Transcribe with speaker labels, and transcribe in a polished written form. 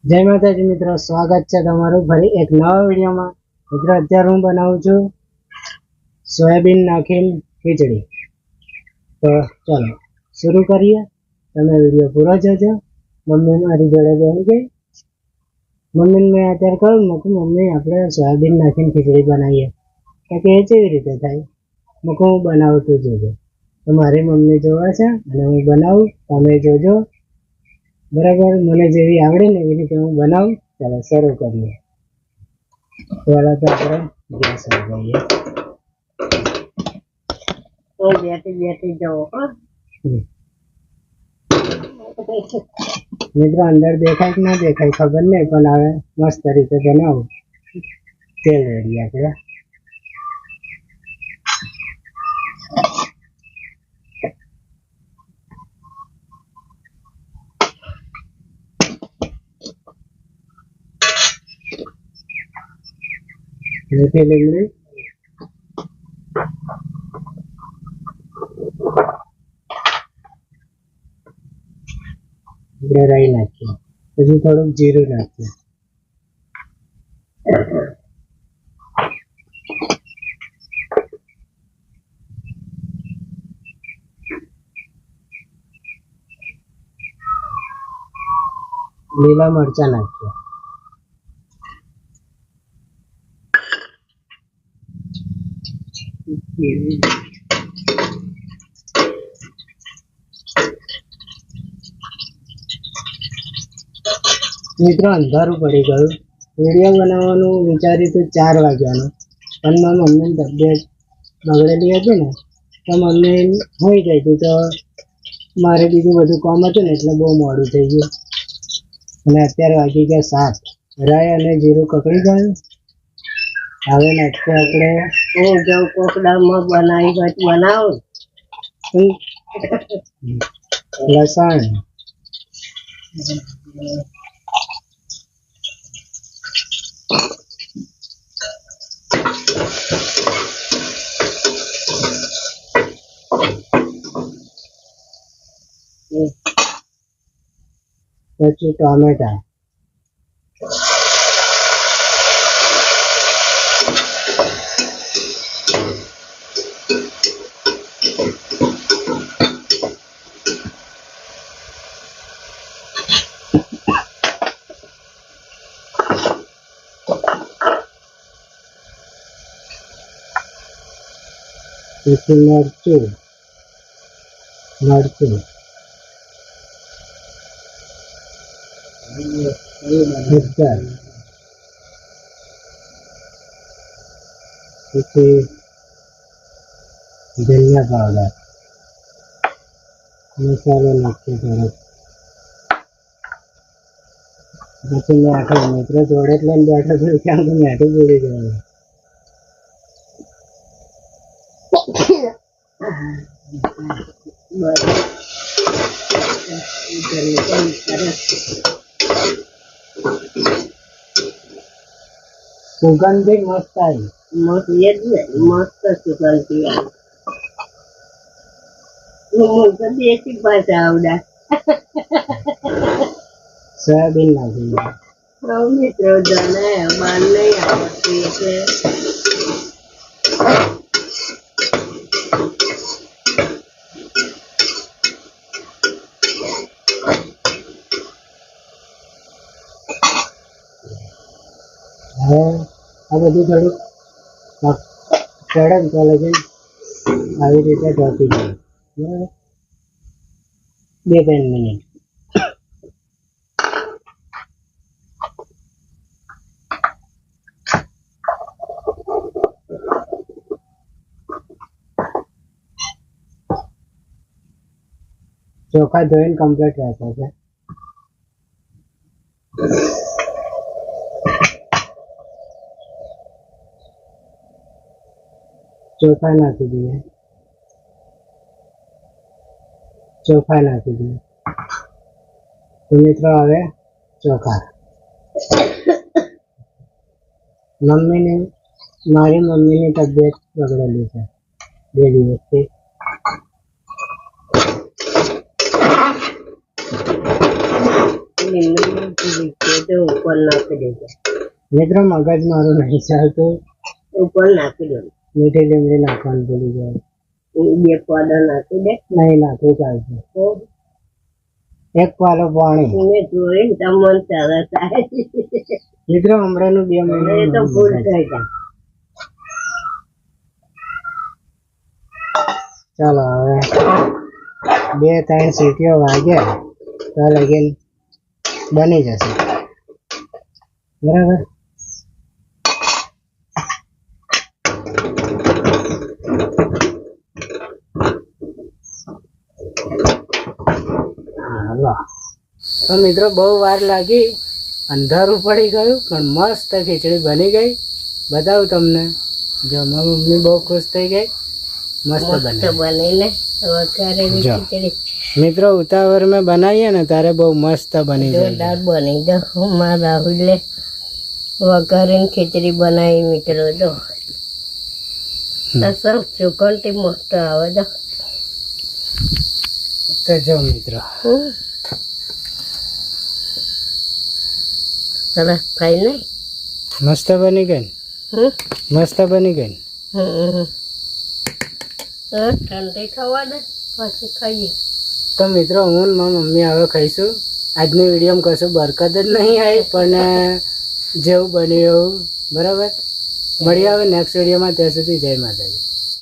Speaker 1: જય માતાજી મિત્રો, સ્વાગત છે તમારું ફરી એક નવા વિડીયોમાં. મિત્રો અત્યારે હું બનાવું છું સોયાબીન નાખીને ખીચડી. તો ચાલો શરૂ કરીએ. તમે વિડીયો પૂરો જોજો. મમ્મી મારી જોડે બેસી ગઈ. મમ્મીને મેં અત્યારે કહ્યું મમ્મી આપણે સોયાબીન નાખીને ખીચડી બનાવીએ. તો કે એ કેવી રીતે થાય? હું બનાવતું જોજો. તો મારી મમ્મી જોવે છે અને હું બનાવું, તમે જોજો. બરાબર, મને જેવી આવડે ને એવી રીતે હું બનાવું. ચાલો શરૂ કરીએ. પહેલા તો આપણે ગેસ લગાવીએ.
Speaker 2: બેઠી બેઠી જવો.
Speaker 1: મિત્રો અંદર દેખાય કે ના દેખાય ખબર નહીં, પણ હવે મસ્ત રીતે બનાવું. તેલ રેડી આપણે. મીઠી લીમડી, આપણે રાઈ નાખીએ. પછી થોડુંક જીરું નાખીએ. લીલા મરચા નાખીએ. મિત્રો અંધારું પડી ગયું. વિડીયો બનાવવાનું વિચાર્યું હતું 4 વાગ્યાનું, પણ મારી મમ્મીની તબિયત બગડેલી હતી ને, તો મમ્મી હોઈ ગઈ હતી. તો મારે બીજું બધું કામ હતું ને, એટલે બહુ મોડું થઈ ગયું. અને અત્યારે વાગી ગયા 7. રાઈ અને જીરું કકડી ગયું. હવે નાખીએ આપણે
Speaker 2: હું જો કોકડામાં બનાવી હોય બનાવું.
Speaker 1: લસણ, પછી ટામેટા, પછી મરચું, હળદર, પછી ધનિયા પાવડર, મસાલો નાખીએ થોડોક. પછી મેઠું. મિત્રો જોડે જ લઈને બેઠો છું, ક્યાં તો મેઠું બોલી જવાનું. સુગંધ બી મસ્ત આવી.
Speaker 2: મસ્ત એ જ ને, મસ્ત સુગંધી આવે. હું તો દેશી ભાષા આવડે.
Speaker 1: સોયાબીન નાખી.
Speaker 2: મિત્રો જાણે બાર નહીં આવડતી એટલે
Speaker 1: હવે આ બધું થોડુંક ચડે તો લગી આવી રીતે ઢોકી જાય. બરાબર, 2-3 મિનિટ. ચોખા ધોઈને કમ્પ્લીટ રાખ્યા છે. ચોખા નાખી દઈએ. તો મિત્રો હવે ચોખા. મારી મમ્મીની તબિયત બગડેલી છે 2 દિવસથી.
Speaker 2: લીંબુ ભૂલી તો ઉપર નાખી દેજો.
Speaker 1: મિત્રો મગજ મારું નહીં ચાલતું,
Speaker 2: ઉપર નાખી દો.
Speaker 1: મીઠી લીમડી નાખવાનું ભૂલી જાય.
Speaker 2: બે પાવડર નાખી દે.
Speaker 1: નહીં નાખવું ચાલશે.
Speaker 2: તો
Speaker 1: એક પાલો પાણી.
Speaker 2: મેં જોઈને તમને સરસ થાય.
Speaker 1: મિત્રો હમણાંનું 2
Speaker 2: એ તો
Speaker 1: મહિના
Speaker 2: ભૂલ થઈ જાય.
Speaker 1: ચાલો હવે 2-3 સીટીઓ વાગ્યા તો લગીન બની જશે. બરાબર. હાલો તો મિત્રો બહુ વાર લાગી, અંધારું પડી ગયું, પણ મસ્ત ખીચડી બની ગઈ. બતાવું તમને. જો મારી મમ્મી બહુ ખુશ થઈ ગઈ. મસ્ત બની.
Speaker 2: બનીને વઘારેલી
Speaker 1: જો.
Speaker 2: ખીચડી
Speaker 1: મિત્રો ઉતાવળ મેં બનાવીએ ને ત્યારે બહુ મસ્ત બની જાય.
Speaker 2: જોરદાર બની જાઓ. મારા રાહુલે વઘારીને ખીચડી બનાવી મિત્રો. જો સર ચોખંડી મસ્ત આવે. જો
Speaker 1: તો જો મિત્રો
Speaker 2: સરસ થાય ને.
Speaker 1: મસ્ત બની ગઈ. મસ્ત બની ગઈ.
Speaker 2: ઠંડી થવા દે પછી ખાઈએ.
Speaker 1: તો મિત્રો હું ને મારી મમ્મી હવે ખાઈશું. આજની વિડીયોમાં કશું બરકત જ નહીં આવી, પણ જેવું બન્યું એવું. બરાબર. મળીએ હવે નેક્સ્ટ વિડીયોમાં. ત્યાં સુધી જય માતાજી.